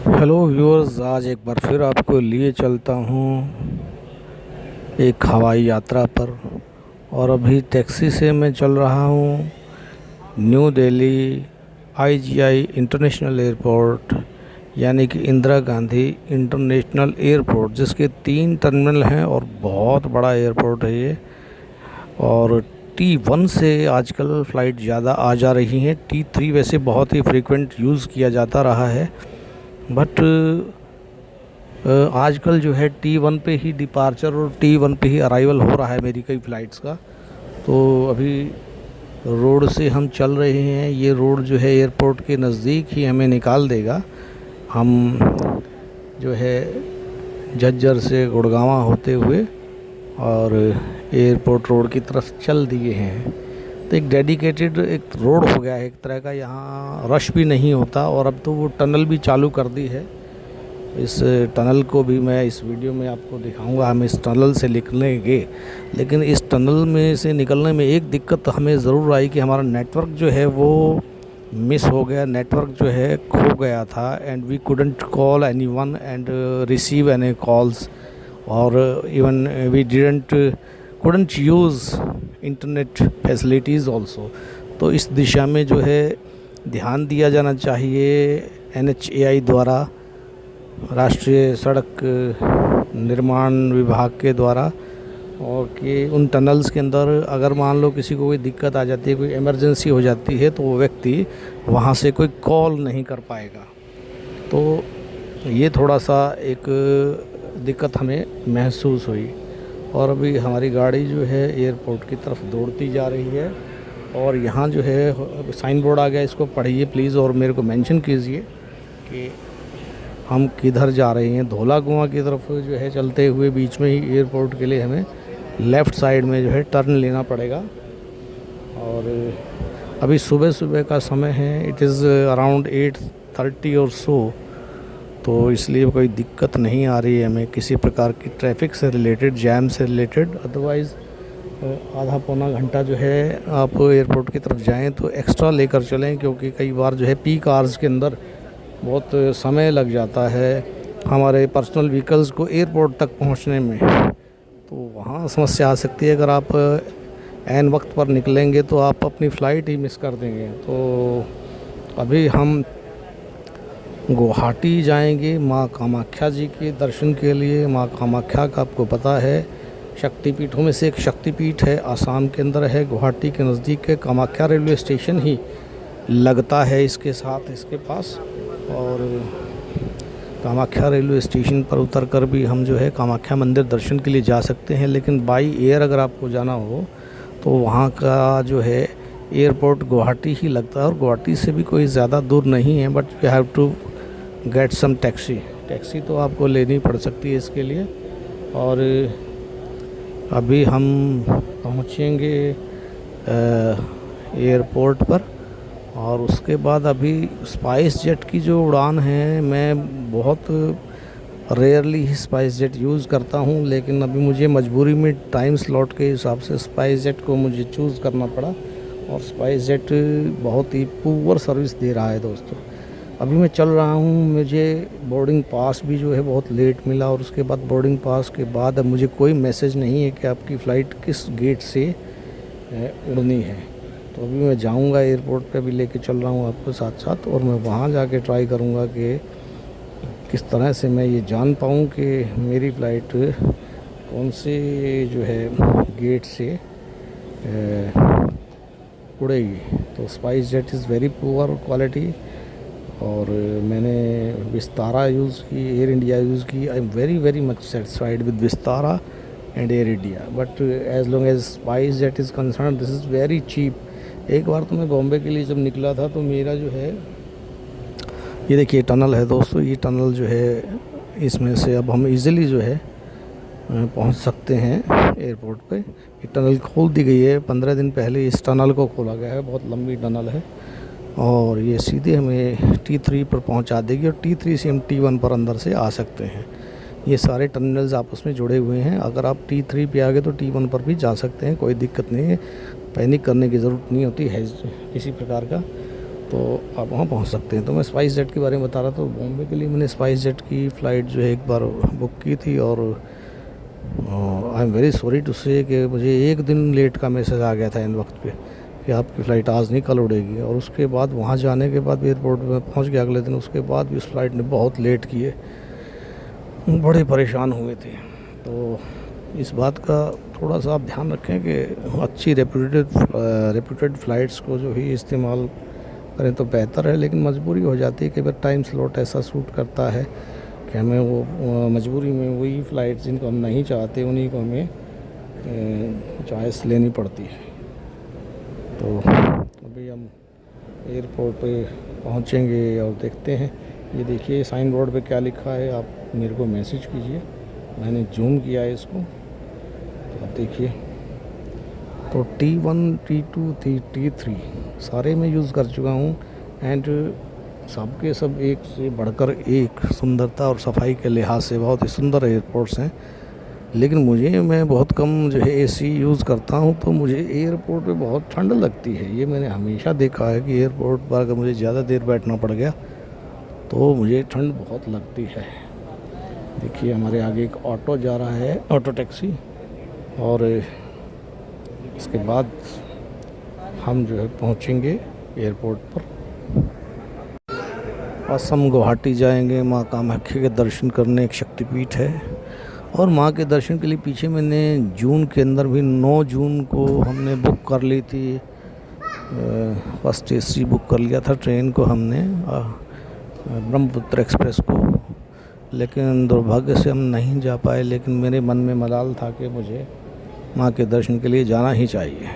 Hello viewers, आज एक बार फिर आपको लिए चलता हूँ एक हवाई यात्रा पर। और अभी टैक्सी से मैं चल रहा हूँ new Delhi IGI international airport, यानी कि इंदिरा गांधी इंटरनेशनल एयरपोर्ट, जिसके 3 टर्मिनल हैं और बहुत बड़ा एयरपोर्ट है ये। और T1 से आजकल फ़्लाइट ज़्यादा आ जा रही हैं। T3 वैसे बहुत ही फ्रीक्वेंट यूज़ किया जाता रहा है, बट आजकल जो है T1 पे ही डिपार्चर और T1 पे ही अराइवल हो रहा है मेरी कई फ़्लाइट्स का। तो अभी रोड से हम चल रहे हैं। ये रोड जो है एयरपोर्ट के नज़दीक ही हमें निकाल देगा। हम जो है झज्जर से गुड़गांव होते हुए और एयरपोर्ट रोड की तरफ चल दिए हैं। तो एक डेडिकेटेड एक रोड हो गया है एक तरह का, यहाँ रश भी नहीं होता। और अब तो वो टनल भी चालू कर दी है। इस टनल को भी मैं इस वीडियो में आपको दिखाऊंगा। हम इस टनल से निकलेंगे, लेकिन इस टनल में से निकलने में एक दिक्कत हमें ज़रूर आई कि हमारा नेटवर्क जो है वो मिस हो गया। नेटवर्क जो है खो गया था and we couldn't call anyone and receive any calls, और even we couldn't use internet facilities also. तो इस दिशा में जो है ध्यान दिया जाना चाहिए NHAI द्वारा, राष्ट्रीय सड़क निर्माण विभाग के द्वारा, और कि उन टनल्स के अंदर अगर मान लो किसी को कोई दिक्कत आ जाती है, कोई इमरजेंसी हो जाती है, तो वो व्यक्ति वहाँ से कोई कॉल नहीं कर पाएगा। तो ये थोड़ा सा एक दिक्कत हमें महसूस हुई। और अभी हमारी गाड़ी जो है एयरपोर्ट की तरफ दौड़ती जा रही है। और यहाँ जो है साइन बोर्ड आ गया, इसको पढ़िए प्लीज़ और मेरे को मेंशन कीजिए कि हम किधर जा रहे हैं। धौला कुआं की तरफ जो है चलते हुए बीच में ही एयरपोर्ट के लिए हमें लेफ़्ट साइड में जो है टर्न लेना पड़ेगा। और अभी सुबह सुबह का समय है, इट इज़ अराउंड 8:30 और सो, तो इसलिए कोई दिक्कत नहीं आ रही है हमें किसी प्रकार की ट्रैफिक से रिलेटेड, जैम से रिलेटेड। अदरवाइज़ आधा पौना घंटा जो है आप एयरपोर्ट की तरफ जाएं तो एक्स्ट्रा लेकर चलें, क्योंकि कई बार जो है पीक आवर्स के अंदर बहुत समय लग जाता है हमारे पर्सनल व्हीकल्स को एयरपोर्ट तक पहुंचने में। तो वहाँ समस्या आ सकती है। अगर आप ऐन वक्त पर निकलेंगे तो आप अपनी फ़्लाइट ही मिस कर देंगे। तो अभी हम गुवाहाटी जाएंगे माँ कामाख्या जी के दर्शन के लिए। माँ कामाख्या का आपको पता है शक्तिपीठों में से एक शक्तिपीठ है, आसाम के अंदर है, गुवाहाटी के नज़दीक है। कामाख्या रेलवे स्टेशन ही लगता है इसके साथ, इसके पास। और कामाख्या रेलवे स्टेशन पर उतरकर भी हम जो है कामाख्या मंदिर दर्शन के लिए जा सकते हैं। लेकिन बाई एयर अगर आपको जाना हो तो वहाँ का जो है एयरपोर्ट गुवाहाटी ही लगता है, और गुवाहाटी से भी कोई ज़्यादा दूर नहीं है। But you have to get some taxi तो आपको लेनी पड़ सकती है इसके लिए। और अभी हम पहुँचेंगे एयरपोर्ट पर, और उसके बाद अभी स्पाइस जेट की जो उड़ान है, मैं बहुत रेयरली ही स्पाइस जेट यूज़ करता हूँ, लेकिन अभी मुझे मजबूरी में टाइम स्लॉट के हिसाब से स्पाइस जेट को मुझे चूज़ करना पड़ा। और स्पाइस जेट बहुत ही पुअर सर्विस दे रहा है दोस्तों। अभी मैं चल रहा हूँ, मुझे बोर्डिंग पास भी जो है बहुत लेट मिला, और उसके बाद बोर्डिंग पास के बाद अब मुझे कोई मैसेज नहीं है कि आपकी फ़्लाइट किस गेट से उड़नी है। तो अभी मैं जाऊँगा एयरपोर्ट पे, भी लेके चल रहा हूँ आपको साथ साथ, और मैं वहाँ जाके ट्राई करूँगा कि किस तरह से मैं ये जान पाऊँ कि मेरी फ़्लाइट कौन से जो है गेट से उड़ेगी। तो SpiceJet is very poor quality. और मैंने विस्तारा यूज़ की, एयर इंडिया यूज़ की। I am very much satisfied with Vistara and Air India, but as long as SpiceJet is concern this is very cheap. एक बार तो मैं बॉम्बे के लिए जब निकला था तो मेरा जो है, ये देखिए टनल है दोस्तों, ये टनल जो है इसमें से अब हम इजीली जो है पहुंच सकते हैं एयरपोर्ट पे। ये टनल खोल दी गई है, 15 दिन पहले इस टनल को खोला गया है। बहुत लंबी टनल है और ये सीधे हमें T3 पर पहुंचा देगी, और T3 से हम T1 पर अंदर से आ सकते हैं। ये सारे टर्मिनल्स आपस में जुड़े हुए हैं। अगर आप T3 पे आ गए तो T1 पर भी जा सकते हैं, कोई दिक्कत नहीं है। पैनिक करने की ज़रूरत नहीं होती है किसी प्रकार का। तो आप वहाँ पहुँच सकते हैं। तो मैं स्पाइस जेट के बारे में बता रहा था। बॉम्बे के लिए मैंने स्पाइस जेट की फ़्लाइट जो है एक बार बुक की थी, और I am very sorry to say कि मुझे एक दिन लेट का मैसेज आ गया था इन वक्त पे कि आपकी फ़्लाइट आज नहीं कल उड़ेगी। और उसके बाद वहाँ जाने के बाद एयरपोर्ट में पहुँच गया अगले दिन, उसके बाद भी उस फ्लाइट ने बहुत लेट किए, बड़े परेशान हुए थे। तो इस बात का थोड़ा सा आप ध्यान रखें कि अच्छी रेप्यूटेड फ़्लाइट्स को जो ही इस्तेमाल करें तो बेहतर है। लेकिन मजबूरी हो जाती है कि अगर टाइम स्लॉट ऐसा सूट करता है कि हमें वो मजबूरी में वही फ़्लाइट्स जिनको हम नहीं चाहते उन्हीं को हमें चॉइस लेनी पड़ती है। तो अभी हम एयरपोर्ट पे पहुंचेंगे और देखते हैं। ये देखिए साइन बोर्ड पे क्या लिखा है, आप मेरे को मैसेज कीजिए। मैंने जूम किया है इसको, तो आप देखिए। तो T1 T2 T3 सारे मैं यूज़ कर चुका हूँ, एंड सबके सब एक से बढ़कर एक सुंदरता और सफाई के लिहाज से बहुत ही सुंदर एयरपोर्ट्स हैं। लेकिन मैं बहुत कम जो है AC यूज़ करता हूँ, तो मुझे एयरपोर्ट पे बहुत ठंड लगती है। ये मैंने हमेशा देखा है कि एयरपोर्ट पर अगर मुझे ज़्यादा देर बैठना पड़ गया तो मुझे ठंड बहुत लगती है। देखिए हमारे आगे एक ऑटो जा रहा है, ऑटो टैक्सी, और इसके बाद हम जो है पहुंचेंगे एयरपोर्ट पर। असम गुवाहाटी जाएंगे, माँ कामाख्या के दर्शन करने। एक शक्तिपीठ है, और माँ के दर्शन के लिए पीछे मैंने जून के अंदर भी 9 जून को हमने बुक कर ली थी, फर्स्ट AC बुक कर लिया था ट्रेन को हमने, ब्रह्मपुत्र एक्सप्रेस को। लेकिन दुर्भाग्य से हम नहीं जा पाए। लेकिन मेरे मन में मलाल था कि मुझे माँ के दर्शन के लिए जाना ही चाहिए।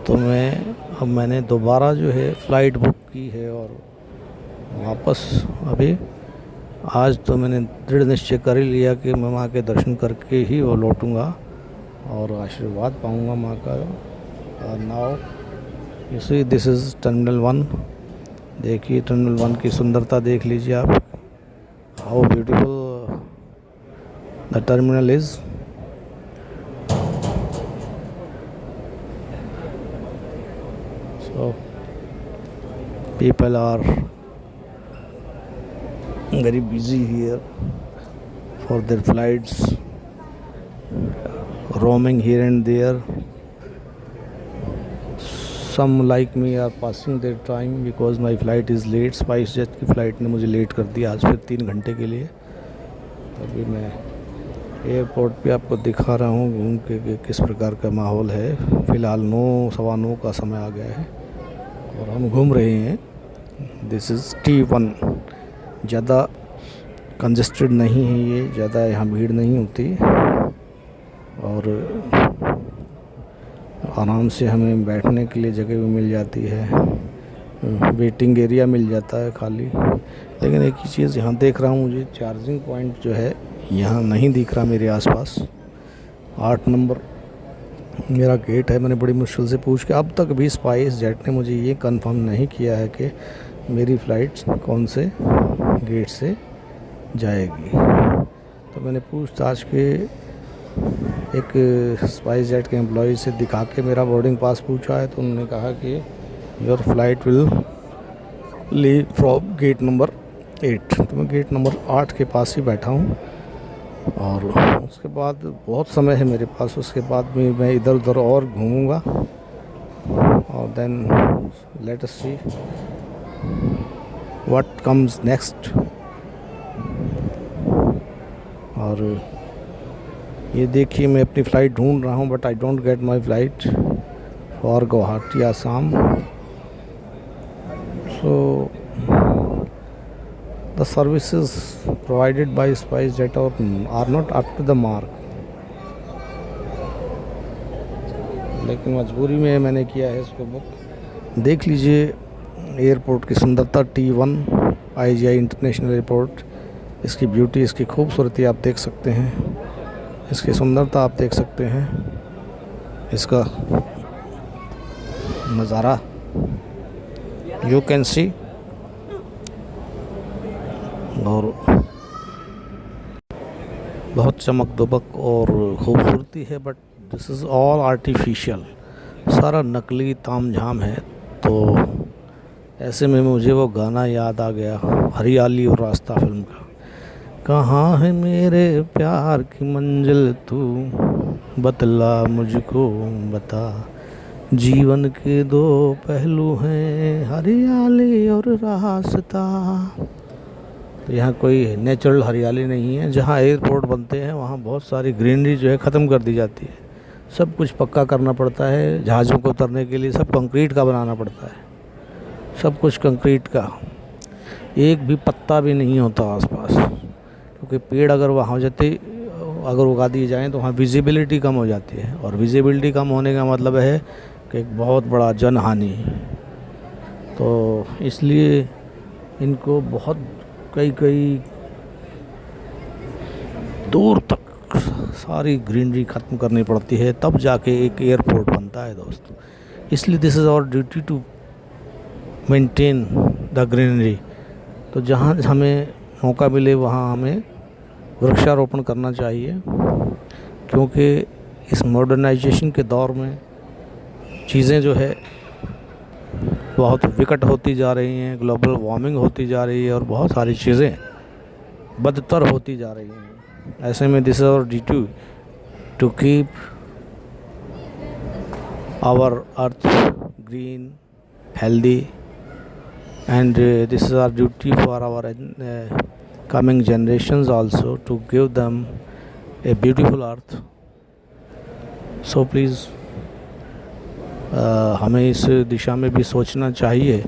तो मैंने दोबारा जो है फ़्लाइट बुक की है, और वापस अभी आज तो मैंने दृढ़ निश्चय कर ही लिया कि मैं माँ के दर्शन करके ही वो लौटूँगा और आशीर्वाद पाऊँगा माँ का। Now you see this is terminal 1। देखिए टर्मिनल 1 की सुंदरता देख लीजिए आप, how beautiful the terminal is. So people are very busy here for their flights, roaming here and there. Some like me are passing their time because my flight is late. Spice jet की flight ने मुझे late कर दिया आज फिर 3 घंटे के लिए। अभी मैं एयरपोर्ट पे आपको दिखा रहा हूँ घूम के किस प्रकार का माहौल है। फ़िलहाल 9 सवा 9 का समय आ गया है और हम घूम रहे हैं। This is T1। ज़्यादा कंजेस्टेड नहीं है ये, ज़्यादा यहाँ भीड़ नहीं होती, और आराम से हमें बैठने के लिए जगह भी मिल जाती है, वेटिंग एरिया मिल जाता है खाली। लेकिन एक ही चीज़ यहाँ देख रहा हूँ, मुझे चार्जिंग पॉइंट जो है यहाँ नहीं दिख रहा मेरे आसपास। 8 नंबर मेरा गेट है। मैंने बड़ी मुश्किल से पूछ के, अब तक भी स्पाइस जेट ने मुझे ये कंफर्म नहीं किया है कि मेरी फ़्लाइट कौन से गेट से जाएगी। तो मैंने पूछताछ के एक स्पाइस जेट के एम्प्लॉय से दिखा के मेरा बोर्डिंग पास पूछा है, तो उन्होंने कहा कि your flight will leave from gate number 8। तो मैं गेट नंबर 8 के पास ही बैठा हूँ, और उसके बाद बहुत समय है मेरे पास। उसके बाद में मैं इधर उधर और घूमूंगा, और then let us see what comes next. और ये देखिए मैं अपनी फ़्लाइट ढूंढ रहा हूँ, but I don't get my flight for Guwahati Assam. So the services provided by SpiceJet are not up to the mark। लेकिन मजबूरी में मैंने किया है इसको बुक। देख लीजिए एयरपोर्ट की सुंदरता, T1 IGI इंटरनेशनल एयरपोर्ट। इसकी ब्यूटी, इसकी खूबसूरती आप देख सकते हैं, इसकी सुंदरता आप देख सकते हैं, इसका नज़ारा यू कैन सी। और बहुत चमक दमक और खूबसूरती है, but this is all artificial, सारा नकली तामझाम है। तो ऐसे में मुझे वो गाना याद आ गया, हरियाली और रास्ता फिल्म का। कहाँ है मेरे प्यार की मंजिल तू बतला मुझको बता, जीवन के दो पहलू हैं हरियाली और रास्ता। तो यहाँ कोई नेचुरल हरियाली नहीं है। जहाँ एयरपोर्ट बनते हैं वहाँ बहुत सारी ग्रीनरी जो है ख़त्म कर दी जाती है। सब कुछ पक्का करना पड़ता है। जहाज़ों को उतरने के लिए सब कंक्रीट का बनाना पड़ता है, सब कुछ कंक्रीट का। एक भी पत्ता भी नहीं होता आसपास, क्योंकि पेड़ अगर वहाँ हो जाते, अगर उगा दिए जाएँ तो वहाँ विजिबिलिटी कम हो जाती है, और विजिबिलिटी कम होने का मतलब है कि एक बहुत बड़ा जनहानि। तो इसलिए इनको बहुत कई दूर तक सारी ग्रीनरी ख़त्म करनी पड़ती है, तब जाके एक एयरपोर्ट बनता है दोस्तों। इसलिए this is our duty to maintain the greenery. तो जहाँ हमें मौका मिले वहाँ हमें वृक्षारोपण करना चाहिए, क्योंकि इस मॉडर्नाइजेशन के दौर में चीज़ें जो है बहुत विकट होती जा रही हैं, ग्लोबल वार्मिंग होती जा रही है और बहुत सारी चीज़ें बदतर होती जा रही हैं। ऐसे में this is our duty to keep our earth green, healthy, and this is our duty for our coming generations also, to give them a beautiful earth. So please हमें इस दिशा में भी सोचना चाहिए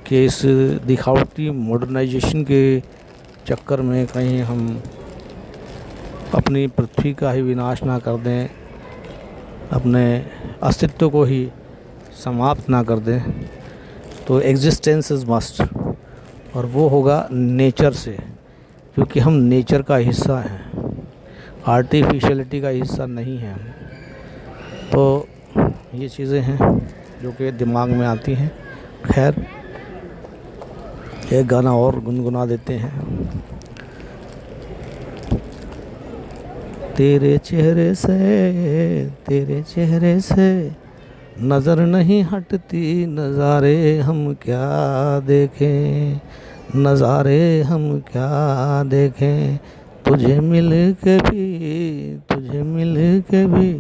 कि इस दिखावटी मॉडर्नाइजेशन के चक्कर में कहीं हम अपनी पृथ्वी का ही विनाश ना कर दें, अपने अस्तित्व को ही समाप्त ना कर दें। तो एग्जिस्टेंस इज़ मस्ट, और वो होगा नेचर से, क्योंकि हम नेचर का हिस्सा हैं, आर्टिफिशियलिटी का हिस्सा नहीं हैं। तो ये चीज़ें हैं जो कि दिमाग में आती हैं। खैर, एक गाना और गुनगुना देते हैं। तेरे चेहरे से नज़र नहीं हटती, नज़ारे हम क्या देखें, नज़ारे हम क्या देखें, तुझे मिल के भी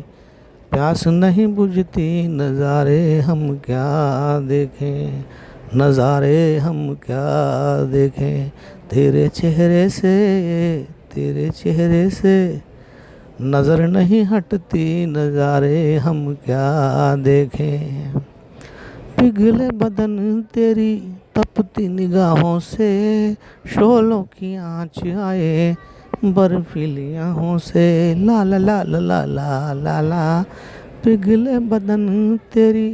प्यास नहीं बुझती, नज़ारे हम क्या देखें, नज़ारे हम क्या देखें। तेरे चेहरे से नज़र नहीं हटती, नज़ारे हम क्या देखें। पिघले बदन तेरी तपती निगाहों से, शोलों की आँच आए बर्फीली आहों से, ला ला ला ला ला ला ला ला। पिघले बदन तेरी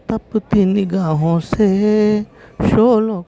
तपती निगाहों से, शोलों